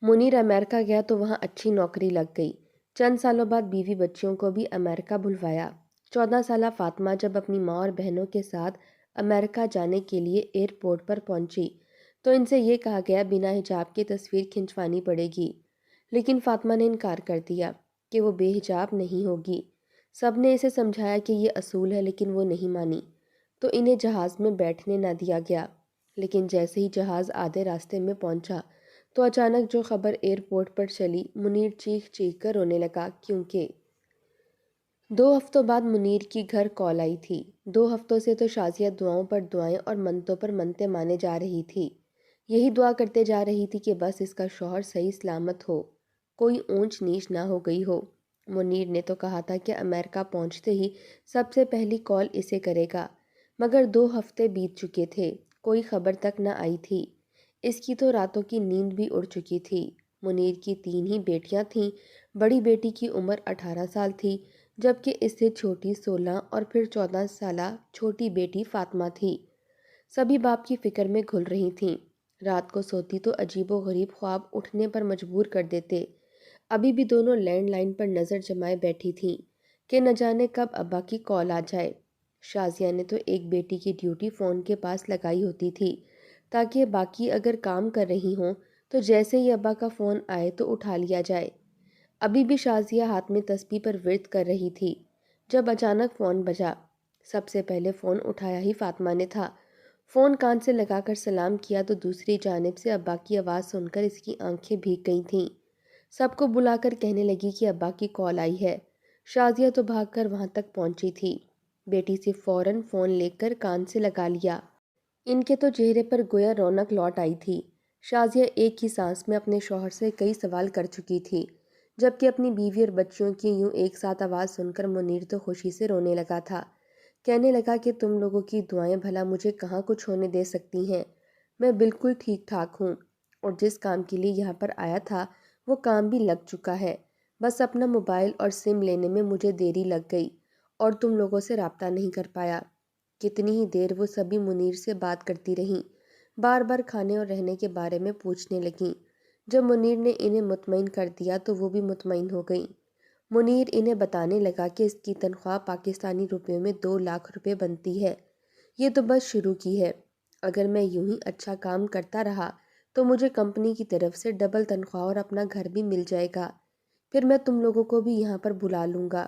منیر امریکہ گیا تو وہاں اچھی نوکری لگ گئی۔ چند سالوں بعد بیوی بچیوں کو بھی امریکہ بلوایا۔ 14 سالہ فاطمہ جب اپنی ماں اور بہنوں کے ساتھ امریکہ جانے کے لیے ایئرپورٹ پر پہنچی تو ان سے یہ کہا گیا بنا حجاب کی تصویر کھنچوانی پڑے گی، لیکن فاطمہ نے انکار کر دیا کہ وہ بے حجاب نہیں ہوگی۔ سب نے اسے سمجھایا کہ یہ اصول ہے، لیکن وہ نہیں مانی تو انہیں جہاز میں بیٹھنے نہ دیا گیا۔ لیکن جیسے ہی جہاز آدھے راستے میں پہنچا تو اچانک جو خبر ایئرپورٹ پر چلی، منیر چیخ چیخ کر رونے لگا، کیونکہ 2 ہفتوں بعد منیر کی گھر کال آئی تھی۔ 2 ہفتوں سے تو شازیہ دعاؤں پر دعائیں اور منتوں پر منتیں مانے جا رہی تھی۔ یہی دعا کرتے جا رہی تھی کہ بس اس کا شوہر صحیح سلامت ہو، کوئی اونچ نیچ نہ ہو گئی ہو۔ منیر نے تو کہا تھا کہ امریکہ پہنچتے ہی سب سے پہلی کال اسے کرے گا، مگر 2 ہفتے بیت چکے تھے، کوئی خبر تک نہ آئی تھی۔ اس کی تو راتوں کی نیند بھی اڑ چکی تھی۔ منیر کی 3 ہی بیٹیاں تھیں۔ بڑی بیٹی کی عمر 18 سال تھی، جبکہ اس سے چھوٹی 16 اور پھر 14 سالہ چھوٹی بیٹی فاطمہ تھی۔ سبھی باپ کی فکر میں گھل رہی تھیں۔ رات کو سوتی تو عجیب و غریب خواب اٹھنے پر مجبور کر دیتے۔ ابھی بھی دونوں لینڈ لائن پر نظر جمائے بیٹھی تھیں کہ نہ جانے کب ابا کی کال آ جائے۔ شازیہ نے تو ایک بیٹی کی ڈیوٹی فون کے پاس لگائی ہوتی تھی تاکہ باقی اگر کام کر رہی ہوں تو جیسے ہی ابا کا فون آئے تو اٹھا لیا جائے۔ ابھی بھی شازیہ ہاتھ میں تسبیح پر ورد کر رہی تھی جب اچانک فون بجا۔ سب سے پہلے فون اٹھایا ہی فاطمہ نے تھا۔ فون کان سے لگا کر سلام کیا تو دوسری جانب سے ابا کی آواز سن کر اس کی آنکھیں بھیگ گئی تھیں۔ سب کو بلا کر کہنے لگی کہ ابا کی کال آئی ہے۔ شازیہ تو بھاگ کر وہاں تک پہنچی تھی۔ بیٹی سے فوراً فون لے کر کان سے لگا لیا۔ ان کے تو چہرے پر گویا رونق لوٹ آئی تھی۔ شازیہ ایک ہی سانس میں اپنے شوہر سے کئی سوال کر چکی تھی، جبکہ اپنی بیوی اور بچیوں کی یوں ایک ساتھ آواز سن کر منیر تو خوشی سے رونے لگا تھا۔ کہنے لگا کہ تم لوگوں کی دعائیں بھلا مجھے کہاں کچھ ہونے دے سکتی ہیں، میں بالکل ٹھیک ٹھاک ہوں، اور جس کام کے لیے یہاں پر آیا تھا وہ کام بھی لگ چکا ہے۔ بس اپنا موبائل اور سم لینے میں مجھے دیری لگ گئی اور تم لوگوں سے رابطہ نہیں کر پایا۔ کتنی ہی دیر وہ سبھی منیر سے بات کرتی رہیں، بار بار کھانے اور رہنے کے بارے میں پوچھنے لگیں۔ جب منیر نے انہیں مطمئن کر دیا تو وہ بھی مطمئن ہو گئیں۔ منیر انہیں بتانے لگا کہ اس کی تنخواہ پاکستانی روپیوں میں 2 لاکھ روپے بنتی ہے۔ یہ تو بس شروع کی ہے، اگر میں یوں ہی اچھا کام کرتا رہا تو مجھے کمپنی کی طرف سے ڈبل تنخواہ اور اپنا گھر بھی مل جائے گا، پھر میں تم لوگوں کو بھی یہاں پر بلا لوں گا۔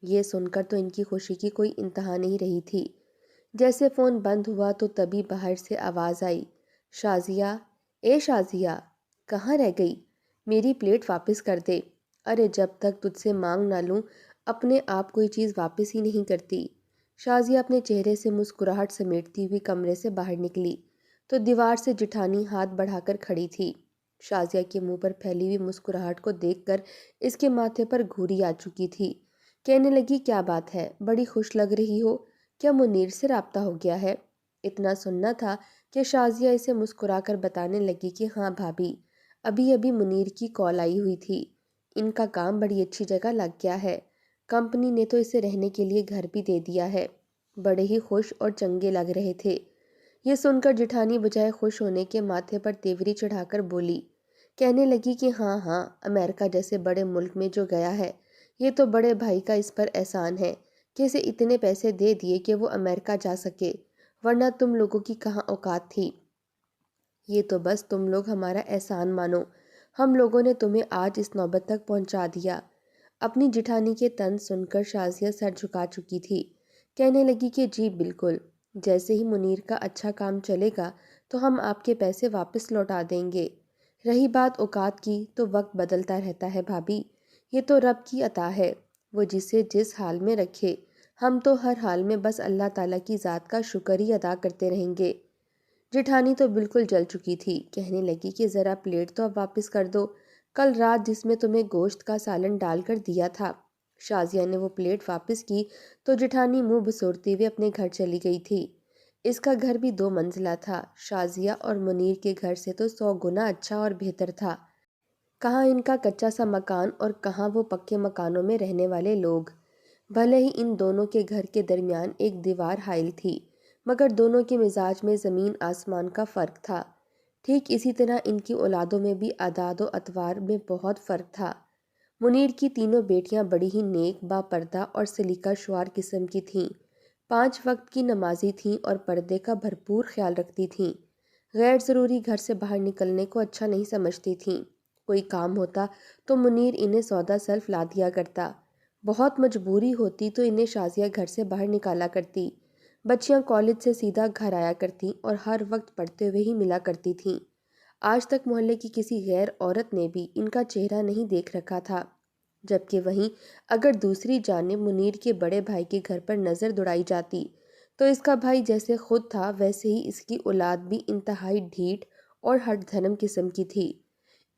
یہ سن کر تو ان کی خوشی کی کوئی انتہا نہیں رہی تھی۔ جیسے فون بند ہوا تو تبھی باہر سے آواز آئی، شازیہ، اے شازیہ، کہاں رہ گئی؟ میری پلیٹ واپس کر دے۔ ارے جب تک تجھ سے مانگ نہ لوں اپنے آپ کوئی چیز واپس ہی نہیں کرتی۔ شازیہ اپنے چہرے سے مسکراہٹ سمیٹتی ہوئی کمرے سے باہر نکلی تو دیوار سے جٹھانی ہاتھ بڑھا کر کھڑی تھی۔ شازیہ کے منہ پر پھیلی ہوئی مسکراہٹ کو دیکھ کر اس کے ماتھے پر گھوری آ چکی تھی۔ کہنے لگی، کیا بات ہے، بڑی خوش لگ رہی ہو، کیا منیر سے رابطہ ہو گیا ہے؟ اتنا سننا تھا کہ شازیہ اسے مسکرا کر بتانے لگی کہ ہاں بھابھی، ابھی ابھی منیر کی کال آئی ہوئی تھی، ان کا کام بڑی اچھی جگہ لگ گیا ہے، کمپنی نے تو اسے رہنے کے لیے گھر بھی دے دیا ہے۔ بڑے ہی خوش اور چنگے لگ رہے تھے۔ یہ سن کر جٹھانی بجائے خوش ہونے کے ماتھے پر تیوری چڑھا کر بولی، کہنے لگی کہ ہاں ہاں، امریکہ جیسے بڑے ملک میں جو گیا ہے، یہ تو بڑے بھائی کا اس پر احسان ہے کہ اسے اتنے پیسے دے دیے کہ وہ امریکہ جا سکے، ورنہ تم لوگوں کی کہاں اوقات تھی۔ یہ تو بس تم لوگ ہمارا احسان مانو، ہم لوگوں نے تمہیں آج اس نوبت تک پہنچا دیا۔ اپنی جٹھانی کے طنز سن کر شازیہ سر جھکا چکی تھی۔ کہنے لگی کہ جی بالکل، جیسے ہی منیر کا اچھا کام چلے گا تو ہم آپ کے پیسے واپس لوٹا دیں گے۔ رہی بات اوقات کی تو وقت بدلتا رہتا ہے بھابھی، یہ تو رب کی عطا ہے، وہ جسے جس حال میں رکھے، ہم تو ہر حال میں بس اللہ تعالیٰ کی ذات کا شکر ہی ادا کرتے رہیں گے۔ جٹھانی تو بالکل جل چکی تھی۔ کہنے لگی کہ ذرا پلیٹ تو اب واپس کر دو، کل رات جس میں تمہیں گوشت کا سالن ڈال کر دیا تھا۔ شازیہ نے وہ پلیٹ واپس کی تو جٹھانی منہ بسورتی ہوئے اپنے گھر چلی گئی تھی۔ اس کا گھر بھی 2 منزلہ تھا۔ شازیہ اور منیر کے گھر سے تو 100 گنا اچھا اور بہتر تھا۔ کہاں ان کا کچا سا مکان اور کہاں وہ پکے مکانوں میں رہنے والے لوگ۔ بھلے ہی ان دونوں کے گھر کے درمیان ایک دیوار حائل تھی، مگر دونوں کے مزاج میں زمین آسمان کا فرق تھا۔ ٹھیک اسی طرح ان کی اولادوں میں بھی اعداد و اطوار میں بہت فرق تھا۔ منیر کی تینوں بیٹیاں بڑی ہی نیک، با پردہ اور سلیقہ شعار قسم کی تھیں۔ 5 وقت کی نمازی تھیں اور پردے کا بھرپور خیال رکھتی تھیں۔ غیر ضروری گھر سے باہر نکلنے کو اچھا نہیں سمجھتی تھیں۔ کوئی کام ہوتا تو منیر انہیں سودا سلف لا دیا کرتا۔ بہت مجبوری ہوتی تو انہیں شازیہ گھر سے باہر نکالا کرتی۔ بچیاں کالج سے سیدھا گھر آیا کرتیں اور ہر وقت پڑھتے ہوئے ہی ملا کرتی تھیں۔ آج تک محلے کی کسی غیر عورت نے بھی ان کا چہرہ نہیں دیکھ رکھا تھا، جبکہ وہیں اگر دوسری جانب منیر کے بڑے بھائی کے گھر پر نظر دوڑائی جاتی تو اس کا بھائی جیسے خود تھا ویسے ہی اس کی اولاد بھی انتہائی ڈھیٹ اور ہٹ دھرم قسم کی تھی۔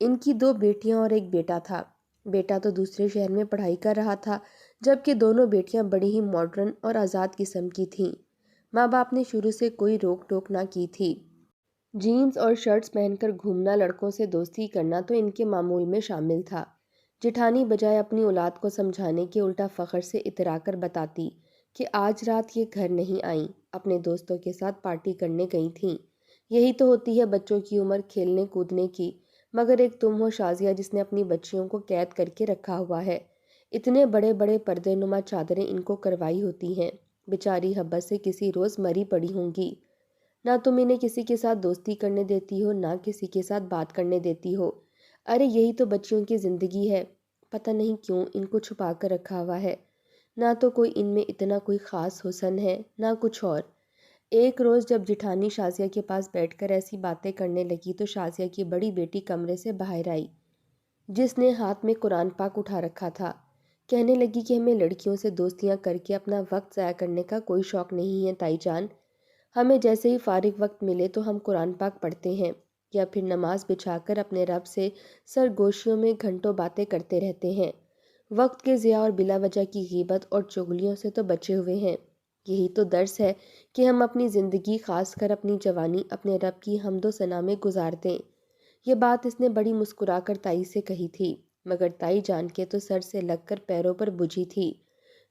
ان کی 2 بیٹیاں اور ایک بیٹا تھا۔ بیٹا تو دوسرے شہر میں پڑھائی کر رہا تھا، جبکہ دونوں بیٹیاں بڑی ہی ماڈرن اور آزاد قسم کی تھیں۔ ماں باپ نے شروع سے کوئی روک ٹوک نہ کی تھی۔ جینز اور شرٹس پہن کر گھومنا، لڑکوں سے دوستی کرنا تو ان کے معمول میں شامل تھا۔ جٹھانی بجائے اپنی اولاد کو سمجھانے کے الٹا فخر سے اترا کر بتاتی کہ آج رات یہ گھر نہیں آئیں، اپنے دوستوں کے ساتھ پارٹی کرنے گئی تھیں۔ یہی تو ہوتی ہے بچوں کی عمر، کھیلنے کودنے کی، مگر ایک تم ہو شازیہ جس نے اپنی بچیوں کو قید کر کے رکھا ہوا ہے۔ اتنے بڑے بڑے پردے نما چادریں ان کو کروائی ہوتی ہیں، بیچاری حبس سے کسی روز مری پڑی ہوں گی۔ نہ تم انہیں کسی کے ساتھ دوستی کرنے دیتی ہو، نہ کسی کے ساتھ بات کرنے دیتی ہو۔ ارے یہی تو بچیوں کی زندگی ہے، پتہ نہیں کیوں ان کو چھپا کر رکھا ہوا ہے۔ نہ تو کوئی ان میں اتنا کوئی خاص حسن ہے، نہ کچھ اور۔ ایک روز جب جٹھانی شازیہ کے پاس بیٹھ کر ایسی باتیں کرنے لگی تو شازیہ کی بڑی بیٹی کمرے سے باہر آئی، جس نے ہاتھ میں قرآن پاک اٹھا رکھا تھا۔ کہنے لگی کہ ہمیں لڑکیوں سے دوستیاں کر کے اپنا وقت ضائع کرنے کا کوئی شوق نہیں ہے تائی جان۔ ہمیں جیسے ہی فارغ وقت ملے تو ہم قرآن پاک پڑھتے ہیں یا پھر نماز بچھا کر اپنے رب سے سرگوشیوں میں گھنٹوں باتیں کرتے رہتے ہیں۔ وقت کے ضیاع اور بلا وجہ کی غیبت اور چغلیوں سے تو بچے ہوئے ہیں۔ یہی تو درس ہے کہ ہم اپنی زندگی، خاص کر اپنی جوانی، اپنے رب کی حمد و ثنا میں گزار دیں۔ یہ بات اس نے بڑی مسکرا کر تائی سے کہی تھی، مگر تائی جان کے تو سر سے لگ کر پیروں پر بجھی تھی۔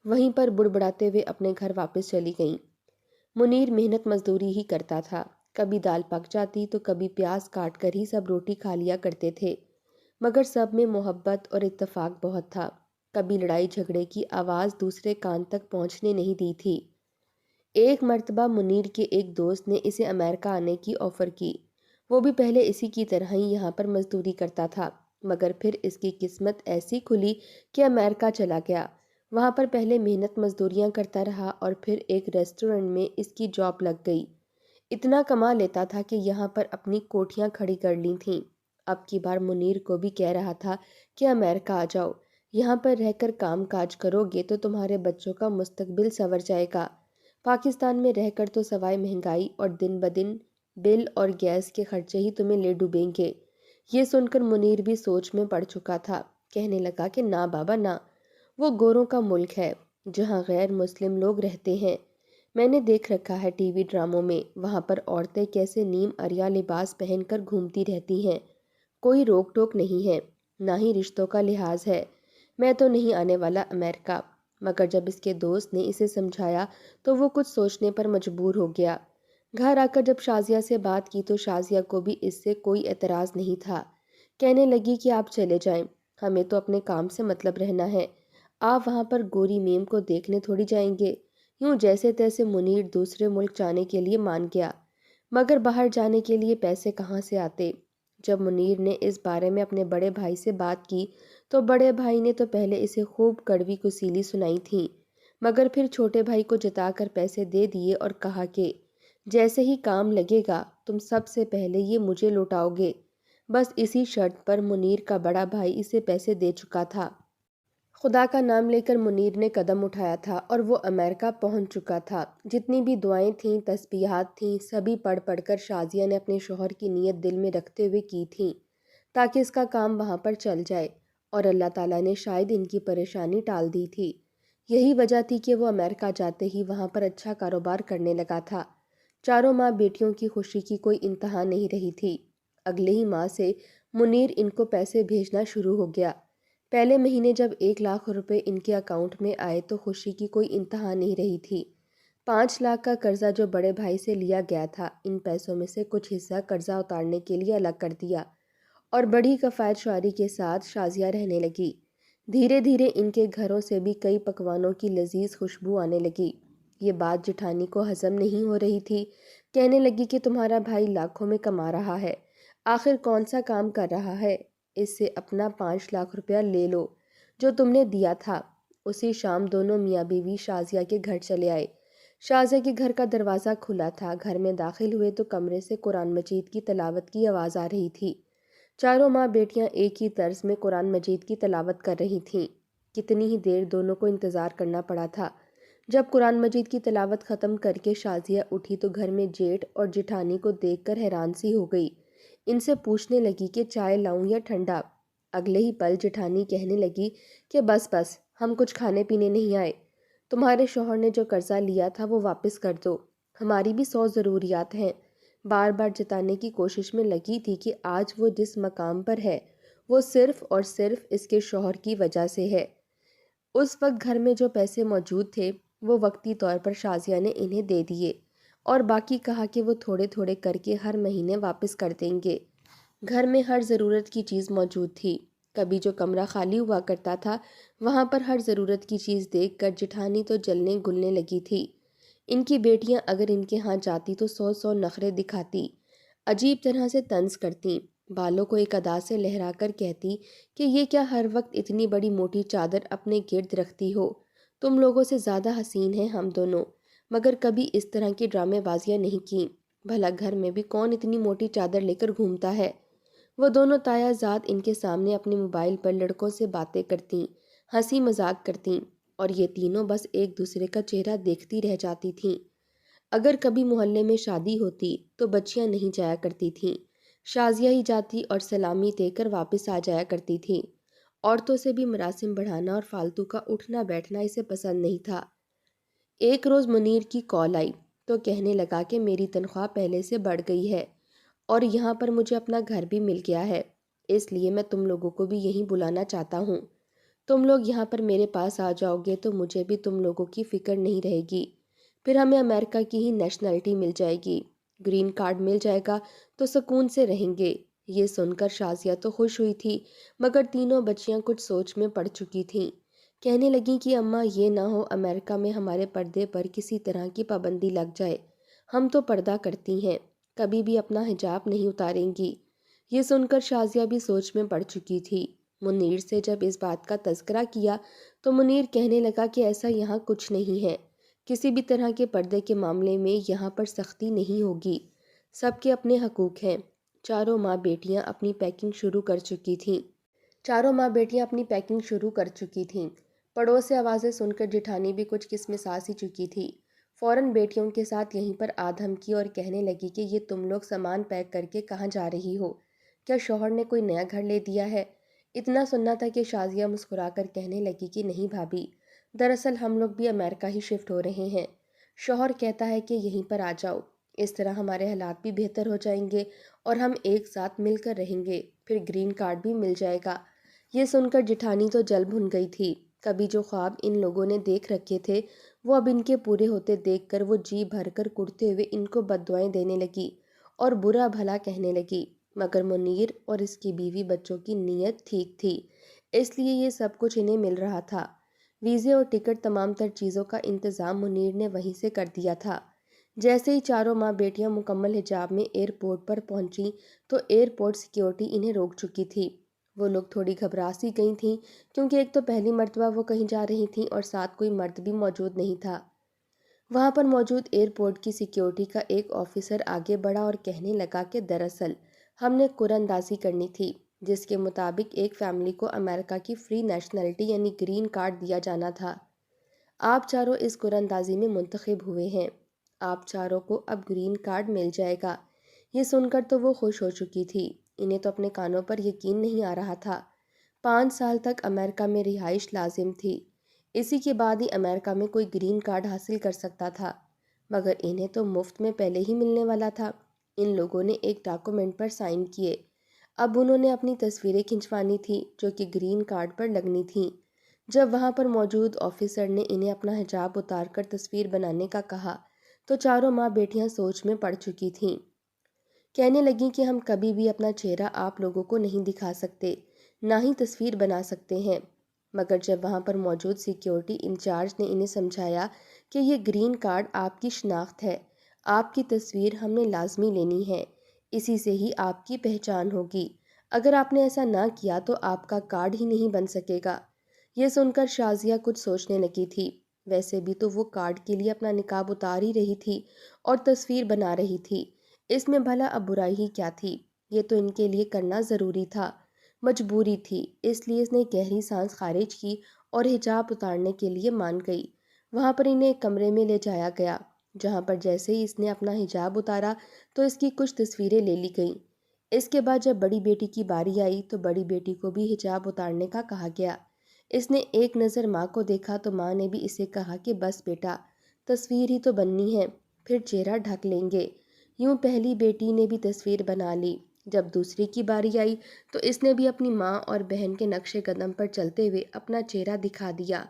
وہیں پر بڑبڑاتے ہوئے اپنے گھر واپس چلی گئیں۔ منیر محنت مزدوری ہی کرتا تھا، کبھی دال پک جاتی تو کبھی پیاز کاٹ کر ہی سب روٹی کھا لیا کرتے تھے، مگر سب میں محبت اور اتفاق بہت تھا۔ کبھی لڑائی جھگڑے کی آواز دوسرے کان تک پہنچنے نہیں دی تھی۔ ایک مرتبہ منیر کے ایک دوست نے اسے امریکہ آنے کی آفر کی۔ وہ بھی پہلے اسی کی طرح ہی یہاں پر مزدوری کرتا تھا، مگر پھر اس کی قسمت ایسی کھلی کہ امریکہ چلا گیا۔ وہاں پر پہلے محنت مزدوریاں کرتا رہا اور پھر ایک ریسٹورنٹ میں اس کی جاب لگ گئی۔ اتنا کما لیتا تھا کہ یہاں پر اپنی کوٹھیاں کھڑی کر لی تھیں۔ اب کی بار منیر کو بھی کہہ رہا تھا کہ امریکہ آ جاؤ، یہاں پر رہ کر کام کاج کرو گے تو تمہارے بچوں کا مستقبل سنور جائے گا۔ پاکستان میں رہ کر تو سوائے مہنگائی اور دن بدن بل اور گیس کے خرچے ہی تمہیں لے ڈوبیں گے۔ یہ سن کر منیر بھی سوچ میں پڑ چکا تھا۔ کہنے لگا کہ نہ بابا نہ، وہ گوروں کا ملک ہے جہاں غیر مسلم لوگ رہتے ہیں۔ میں نے دیکھ رکھا ہے ٹی وی ڈراموں میں، وہاں پر عورتیں کیسے نیم عریاں لباس پہن کر گھومتی رہتی ہیں۔ کوئی روک ٹوک نہیں ہے، نہ ہی رشتوں کا لحاظ ہے۔ میں تو نہیں آنے والا امریکہ۔ مگر جب اس کے دوست نے اسے سمجھایا تو وہ کچھ سوچنے پر مجبور ہو گیا۔ گھر آ کر جب شازیہ سے بات کی تو شازیہ کو بھی اس سے کوئی اعتراض نہیں تھا۔ کہنے لگی کہ آپ چلے جائیں، ہمیں تو اپنے کام سے مطلب رہنا ہے۔ آپ وہاں پر گوری میم کو دیکھنے تھوڑی جائیں گے۔ یوں جیسے تیسے منیر دوسرے ملک جانے کے لیے مان گیا، مگر باہر جانے کے لیے پیسے کہاں سے آتے؟ جب منیر نے اس بارے میں اپنے بڑے بھائی سے بات کی تو بڑے بھائی نے تو پہلے اسے خوب کڑوی کسیلی سنائی تھی، مگر پھر چھوٹے بھائی کو جتا کر پیسے دے دیے اور کہا کہ جیسے ہی کام لگے گا تم سب سے پہلے یہ مجھے لوٹاؤ گے۔ بس اسی شرط پر منیر کا بڑا بھائی اسے پیسے دے چکا تھا۔ خدا کا نام لے کر منیر نے قدم اٹھایا تھا اور وہ امریکہ پہنچ چکا تھا۔ جتنی بھی دعائیں تھیں، تسبیحات تھیں، سبھی پڑھ پڑھ کر شازیہ نے اپنے شوہر کی نیت دل میں رکھتے ہوئے کی تھیں تاکہ اس کا کام وہاں پر چل جائے، اور اللہ تعالیٰ نے شاید ان کی پریشانی ٹال دی تھی۔ یہی وجہ تھی کہ وہ امریکہ جاتے ہی وہاں پر اچھا کاروبار کرنے لگا تھا۔ چاروں ماں بیٹیوں کی خوشی کی کوئی انتہا نہیں رہی تھی۔ اگلے ہی ماہ سے منیر ان کو پیسے بھیجنا شروع ہو گیا۔ پہلے مہینے جب 1 لاکھ روپے ان کے اکاؤنٹ میں آئے تو خوشی کی کوئی انتہا نہیں رہی تھی۔ 5 لاکھ کا قرضہ جو بڑے بھائی سے لیا گیا تھا، ان پیسوں میں سے کچھ حصہ قرضہ اتارنے کے لیے الگ کر دیا اور بڑی کفایت شعاری کے ساتھ شازیہ رہنے لگی۔ دھیرے دھیرے ان کے گھروں سے بھی کئی پکوانوں کی لذیذ خوشبو آنے لگی۔ یہ بات جٹھانی کو ہضم نہیں ہو رہی تھی۔ کہنے لگی کہ تمہارا بھائی لاکھوں میں کما رہا ہے، آخر کون سا کام کر رہا ہے؟ اس سے اپنا 5 لاکھ روپیہ لے لو جو تم نے دیا تھا۔ اسی شام دونوں میاں بیوی شازیہ کے گھر چلے آئے۔ شازیہ کے گھر کا دروازہ کھلا تھا۔ گھر میں داخل ہوئے تو کمرے سے قرآن مجید کی تلاوت کی آواز آ رہی تھی۔ چاروں ماں بیٹیاں ایک ہی طرز میں قرآن مجید کی تلاوت کر رہی تھیں۔ کتنی ہی دیر دونوں کو انتظار کرنا پڑا تھا۔ جب قرآن مجید کی تلاوت ختم کر کے شازیہ اٹھی تو گھر میں جیٹھ اور جٹھانی کو دیکھ کر حیران سی ہو گئی۔ ان سے پوچھنے لگی کہ چائے لاؤں یا ٹھنڈا؟ اگلے ہی پل جٹھانی کہنے لگی کہ بس بس، ہم کچھ کھانے پینے نہیں آئے۔ تمہارے شوہر نے جو قرضہ لیا تھا وہ واپس کر دو، ہماری بھی 100 ضروریات ہیں۔ بار بار جتانے کی کوشش میں لگی تھی کہ آج وہ جس مقام پر ہے وہ صرف اور صرف اس کے شوہر کی وجہ سے ہے۔ اس وقت گھر میں جو پیسے موجود تھے وہ وقتی طور پر شازیہ نے انہیں دے دیے اور باقی کہا کہ وہ تھوڑے تھوڑے کر کے ہر مہینے واپس کر دیں گے۔ گھر میں ہر ضرورت کی چیز موجود تھی۔ کبھی جو کمرہ خالی ہوا کرتا تھا وہاں پر ہر ضرورت کی چیز دیکھ کر جٹھانی تو جلنے گلنے لگی تھی۔ ان کی بیٹیاں اگر ان کے ہاں جاتی تو 100 نخرے دکھاتی، عجیب طرح سے طنز کرتی، بالوں کو ایک ادا سے لہرا کر کہتی کہ یہ کیا ہر وقت اتنی بڑی موٹی چادر اپنے گرد رکھتی ہو؟ تم لوگوں سے زیادہ حسین ہیں ہم دونوں، مگر کبھی اس طرح کی ڈرامے بازیاں نہیں کیں۔ بھلا گھر میں بھی کون اتنی موٹی چادر لے کر گھومتا ہے؟ وہ دونوں تایا زاد ان کے سامنے اپنے موبائل پر لڑکوں سے باتیں کرتیں، ہنسی مذاق کرتیں اور یہ تینوں بس ایک دوسرے کا چہرہ دیکھتی رہ جاتی تھیں۔ اگر کبھی محلے میں شادی ہوتی تو بچیاں نہیں جایا کرتی تھیں، شازیہ ہی جاتی اور سلامی دے کر واپس آ جایا کرتی تھیں۔ عورتوں سے بھی مراسم بڑھانا اور فالتو کا اٹھنا بیٹھنا اسے پسند نہیں تھا۔ ایک روز منیر کی کال آئی تو کہنے لگا کہ میری تنخواہ پہلے سے بڑھ گئی ہے اور یہاں پر مجھے اپنا گھر بھی مل گیا ہے، اس لیے میں تم لوگوں کو بھی یہیں بلانا چاہتا ہوں۔ تم لوگ یہاں پر میرے پاس آ جاؤ گے تو مجھے بھی تم لوگوں کی فکر نہیں رہے گی، پھر ہمیں امریکہ کی ہی نیشنلٹی مل جائے گی، گرین کارڈ مل جائے گا تو سکون سے رہیں گے۔ یہ سن کر شازیہ تو خوش ہوئی تھی مگر تینوں بچیاں کچھ سوچ میں پڑ چکی تھیں۔ کہنے لگیں کہ اماں یہ نہ ہو امریکہ میں ہمارے پردے پر کسی طرح کی پابندی لگ جائے، ہم تو پردہ کرتی ہیں، کبھی بھی اپنا حجاب نہیں اتاریں گی۔ یہ سن کر شازیہ بھی سوچ میں پڑ چکی تھی۔ منیر سے جب اس بات کا تذکرہ کیا تو منیر کہنے لگا کہ ایسا یہاں کچھ نہیں ہے، کسی بھی طرح کے پردے کے معاملے میں یہاں پر سختی نہیں ہوگی، سب کے اپنے حقوق ہیں۔ چاروں ماں بیٹیاں اپنی پیکنگ شروع کر چکی تھیں۔ پڑوس سے آوازیں سن کر جٹھانی بھی کچھ قسمساس ہی چکی تھی۔ فوراً بیٹیوں کے ساتھ یہیں پر آ دھمکی اور کہنے لگی کہ یہ تم لوگ سامان پیک کر کے کہاں جا رہی ہو؟ کیا شوہر نے کوئی نیا گھر لے دیا ہے؟ اتنا سننا تھا کہ شازیہ مسکرا کر کہنے لگی کہ نہیں بھابھی، دراصل ہم لوگ بھی امریکہ ہی شفٹ ہو رہے ہیں، شوہر کہتا ہے کہ یہیں پر آ جاؤ، اس طرح ہمارے حالات بھی بہتر ہو جائیں گے اور ہم ایک ساتھ مل کر رہیں گے، پھر گرین کارڈ بھی مل جائے گا۔ یہ سن کر جٹھانی تو جل بھن گئی تھی۔ کبھی جو خواب ان لوگوں نے دیکھ رکھے تھے وہ اب ان کے پورے ہوتے دیکھ کر وہ جی بھر کر کڑتے ہوئے ان کو بددعائیں دینے لگی اور برا بھلا کہنے لگی، مگر منیر اور اس کی بیوی بچوں کی نیت ٹھیک تھی، اس لیے یہ سب کچھ انہیں مل رہا تھا۔ ویزے اور ٹکٹ تمام تر چیزوں کا انتظام منیر نے وہیں سے کر دیا تھا۔ جیسے ہی چاروں ماں بیٹیاں مکمل حجاب میں ایئرپورٹ پر پہنچیں تو ایئرپورٹ سیکیورٹی انہیں روک چکی تھی۔ وہ لوگ تھوڑی گھبرا سی گئی تھیں کیونکہ ایک تو پہلی مرتبہ وہ کہیں جا رہی تھیں اور ساتھ کوئی مرد بھی موجود نہیں تھا۔ وہاں پر موجود ایئرپورٹ کی سیکیورٹی کا ایک آفیسر آگے بڑھا اور کہنے لگا کہ دراصل ہم نے قرعہ اندازی کرنی تھی جس کے مطابق ایک فیملی کو امریکہ کی فری نیشنلٹی یعنی گرین کارڈ دیا جانا تھا۔ آپ چاروں اس قرعہ اندازی میں منتخب ہوئے ہیں، آپ چاروں کو اب گرین کارڈ مل جائے گا۔ یہ سن کر تو وہ خوش ہو چکی تھی، انہیں تو اپنے کانوں پر یقین نہیں آ رہا تھا۔ 5 سال تک امریکہ میں رہائش لازم تھی، اسی کے بعد ہی امریکہ میں کوئی گرین کارڈ حاصل کر سکتا تھا، مگر انہیں تو مفت میں پہلے ہی ملنے والا تھا۔ ان لوگوں نے ایک ڈاکومنٹ پر سائن کیے، اب انہوں نے اپنی تصویریں کھنچوانی تھی جو کہ گرین کارڈ پر لگنی تھیں۔ جب وہاں پر موجود آفیسر نے انہیں اپنا حجاب اتار کر تصویر بنانے کا کہا تو چاروں ماں بیٹیاں سوچ میں پڑ چکی تھیں۔ کہنے لگیں کہ ہم کبھی بھی اپنا چہرہ آپ لوگوں کو نہیں دکھا سکتے، نہ ہی تصویر بنا سکتے ہیں۔ مگر جب وہاں پر موجود سیکیورٹی انچارج نے انہیں سمجھایا کہ یہ گرین کارڈ آپ کی شناخت ہے، آپ کی تصویر ہم نے لازمی لینی ہے، اسی سے ہی آپ کی پہچان ہوگی، اگر آپ نے ایسا نہ کیا تو آپ کا کارڈ ہی نہیں بن سکے گا۔ یہ سن کر شازیہ کچھ سوچنے لگی تھی۔ ویسے بھی تو وہ کارڈ کے لیے اپنا نقاب اتار ہی رہی تھی اور تصویر بنا رہی تھی، اس میں بھلا اب برائی ہی کیا تھی؟ یہ تو ان کے لیے کرنا ضروری تھا، مجبوری تھی۔ اس لیے اس نے گہری سانس خارج کی اور حجاب اتارنے کے لیے مان گئی۔ وہاں پر انہیں ایک کمرے میں لے جایا گیا، جہاں پر جیسے ہی اس نے اپنا حجاب اتارا تو اس کی کچھ تصویریں لے لی گئیں۔ اس کے بعد جب بڑی بیٹی کی باری آئی تو بڑی بیٹی کو بھی حجاب اتارنے کا کہا گیا۔ اس نے ایک نظر ماں کو دیکھا تو ماں نے بھی اسے کہا کہ بس بیٹا، تصویر ہی تو بننی ہے، پھر چہرہ ڈھک لیں گے۔ یوں پہلی بیٹی نے بھی تصویر بنا لی۔ جب دوسری کی باری آئی تو اس نے بھی اپنی ماں اور بہن کے نقش قدم پر چلتے ہوئے اپنا چہرہ دکھا دیا،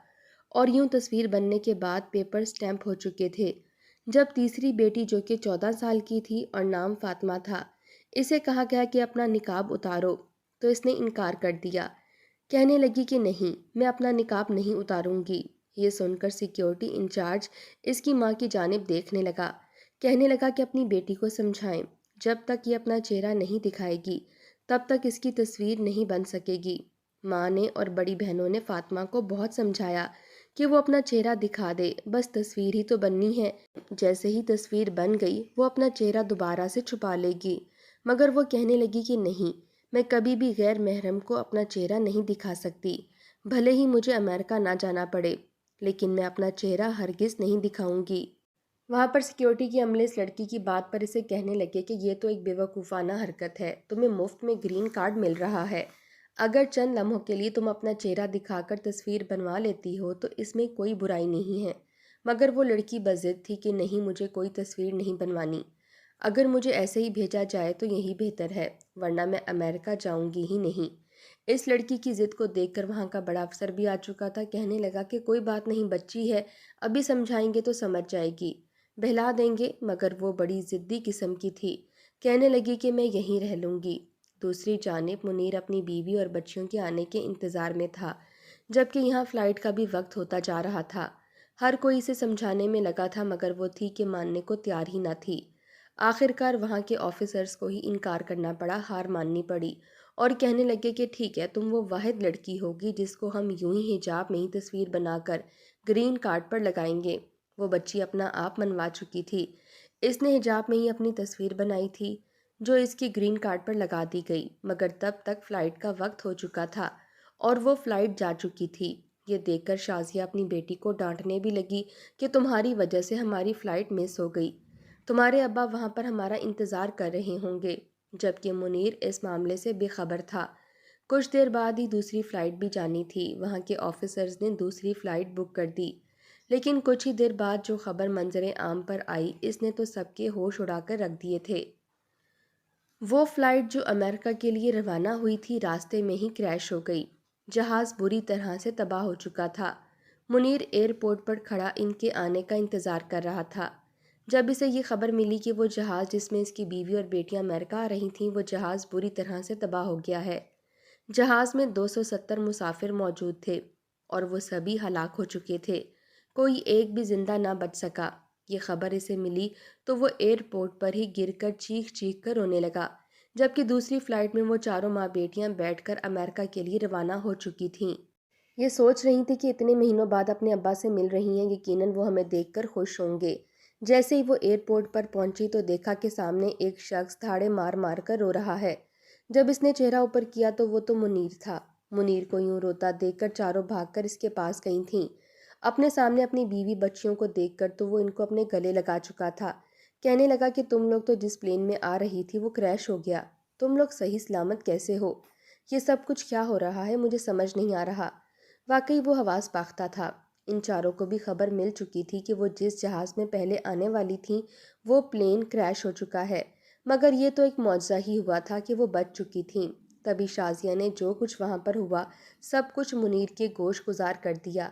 اور یوں تصویر بننے کے بعد پیپر سٹیمپ ہو چکے تھے۔ جب تیسری بیٹی جو کہ 14 سال کی تھی اور نام فاطمہ تھا، اسے کہا گیا کہ اپنا نقاب اتارو تو اس نے انکار کر دیا، کہنے لگی کہ نہیں، میں اپنا نقاب نہیں اتاروں گی۔ یہ سن کر سیکیورٹی انچارج اس کی ماں کی جانب دیکھنے لگا، کہنے لگا کہ اپنی بیٹی کو سمجھائیں، جب تک یہ اپنا چہرہ نہیں دکھائے گی تب تک اس کی تصویر نہیں بن سکے گی۔ ماں نے اور بڑی بہنوں نے فاطمہ کو بہت سمجھایا کہ وہ اپنا چہرہ دکھا دے، بس تصویر ہی تو بننی ہے۔ جیسے ہی تصویر بن گئی وہ اپنا چہرہ دوبارہ سے چھپا لے گی، مگر وہ کہنے لگی کہ نہیں، میں کبھی بھی غیر محرم کو اپنا چہرہ نہیں دکھا سکتی، بھلے ہی مجھے امریکہ نہ جانا پڑے، لیکن میں اپنا چہرہ ہرگز نہیں دکھاؤں گی۔ وہاں پر سیکیورٹی کے عملے اس لڑکی کی بات پر اسے کہنے لگے کہ یہ تو ایک بیوقوفانہ حرکت ہے، تمہیں مفت میں گرین کارڈ مل رہا ہے، اگر چند لمحوں کے لیے تم اپنا چہرہ دکھا کر تصویر بنوا لیتی ہو تو اس میں کوئی برائی نہیں ہے۔ مگر وہ لڑکی بضد تھی کہ نہیں، مجھے کوئی تصویر نہیں بنوانی، اگر مجھے ایسے ہی بھیجا جائے تو یہی بہتر ہے، ورنہ میں امریکہ جاؤں گی ہی نہیں۔ اس لڑکی کی ضد کو دیکھ کر وہاں کا بڑا افسر بھی آ چکا تھا، کہنے لگا کہ کوئی بات نہیں، بچی ہے، ابھی سمجھائیں گے تو سمجھ جائے گی، بہلا دیں گے۔ مگر وہ بڑی ضدی قسم کی تھی، کہنے لگی کہ میں یہیں رہ لوں گی۔ دوسری جانب منیر اپنی بیوی اور بچیوں کے آنے کے انتظار میں تھا، جبکہ یہاں فلائٹ کا بھی وقت ہوتا جا رہا تھا۔ ہر کوئی اسے سمجھانے میں لگا تھا، مگر وہ تھی کہ ماننے کو تیار ہی نہ تھی۔ آخرکار وہاں کے آفیسرز کو ہی انکار کرنا پڑا، ہار ماننی پڑی، اور کہنے لگے کہ ٹھیک ہے، تم وہ واحد لڑکی ہوگی جس کو ہم یوں ہی حجاب میں ہی تصویر بنا کر گرین کارڈ پر لگائیں گے۔ وہ بچی اپنا آپ منوا چکی تھی، اس نے حجاب میں ہی اپنی تصویر بنائی تھی جو اس کی گرین کارڈ پر لگا دی گئی، مگر تب تک فلائٹ کا وقت ہو چکا تھا اور وہ فلائٹ جا چکی تھی۔ یہ دیکھ کر شازیہ اپنی بیٹی کو ڈانٹنے بھی لگی کہ تمہاری وجہ سے ہماری فلائٹ مس ہو گئی، تمہارے ابا وہاں پر ہمارا انتظار کر رہے ہوں گے، جبکہ منیر اس معاملے سے بے خبر تھا۔ کچھ دیر بعد ہی دوسری فلائٹ بھی جانی تھی، وہاں کے آفیسرز نے دوسری فلائٹ بک کر دی، لیکن کچھ ہی دیر بعد جو خبر منظر عام پر آئی اس نے تو سب کے ہوش اڑا کر رکھ دیے تھے۔ وہ فلائٹ جو امریکہ کے لیے روانہ ہوئی تھی راستے میں ہی کریش ہو گئی، جہاز بری طرح سے تباہ ہو چکا تھا۔ منیر ایئرپورٹ پر کھڑا ان کے آنے کا انتظار کر رہا تھا۔ جب اسے یہ خبر ملی کہ وہ جہاز جس میں اس کی بیوی اور بیٹیاں امریکہ آ رہی تھیں، وہ جہاز بری طرح سے تباہ ہو گیا ہے۔ جہاز میں 270 مسافر موجود تھے اور وہ سبھی ہلاک ہو چکے تھے، کوئی ایک بھی زندہ نہ بچ سکا۔ یہ خبر اسے ملی تو وہ ایئرپورٹ پر ہی گر کر چیخ چیخ کر رونے لگا، جبکہ دوسری فلائٹ میں وہ چاروں ماں بیٹیاں بیٹھ کر امریکہ کے لیے روانہ ہو چکی تھیں۔ یہ سوچ رہی تھی کہ اتنے مہینوں بعد اپنے ابا سے مل رہی ہیں، یقیناً وہ ہمیں دیکھ کر خوش ہوں گے۔ جیسے ہی وہ ایئرپورٹ پر پہنچی تو دیکھا کہ سامنے ایک شخص دھاڑے مار مار کر رو رہا ہے۔ جب اس نے چہرہ اوپر کیا تو وہ تو منیر تھا۔ منیر کو یوں روتا دیکھ کر چاروں بھاگ کر اس کے پاس گئی تھیں۔ اپنے سامنے اپنی بیوی بچیوں کو دیکھ کر تو وہ ان کو اپنے گلے لگا چکا تھا، کہنے لگا کہ تم لوگ تو جس پلین میں آ رہی تھی وہ کریش ہو گیا، تم لوگ صحیح سلامت کیسے ہو؟ یہ سب کچھ کیا ہو رہا ہے، مجھے سمجھ نہیں آ رہا۔ واقعی وہ حواس باختہ تھا۔ ان چاروں کو بھی خبر مل چکی تھی کہ وہ جس جہاز میں پہلے آنے والی تھیں وہ پلین کریش ہو چکا ہے، مگر یہ تو ایک معجزہ ہی ہوا تھا کہ وہ بچ چکی تھیں۔ تبھی شازیہ نے جو کچھ وہاں پر ہوا سب کچھ منیر کے گوش گزار کر دیا۔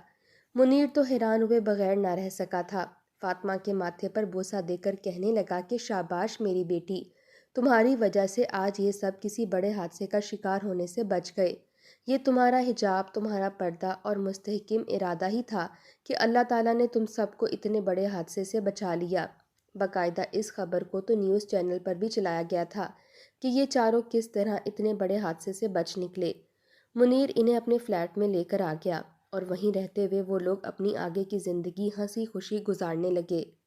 منیر تو حیران ہوئے بغیر نہ رہ سکا تھا۔ فاطمہ کے ماتھے پر بوسہ دے کر کہنے لگا کہ شاباش میری بیٹی، تمہاری وجہ سے آج یہ سب کسی بڑے حادثے کا شکار ہونے سے بچ گئے۔ یہ تمہارا حجاب، تمہارا پردہ اور مستحکم ارادہ ہی تھا کہ اللہ تعالیٰ نے تم سب کو اتنے بڑے حادثے سے بچا لیا۔ باقاعدہ اس خبر کو تو نیوز چینل پر بھی چلایا گیا تھا کہ یہ چاروں کس طرح اتنے بڑے حادثے سے بچ نکلے۔ منیر انہیں اپنے فلیٹ میں لے کر آ گیا اور وہیں رہتے ہوئے وہ لوگ اپنی آگے کی زندگی ہنسی خوشی گزارنے لگے۔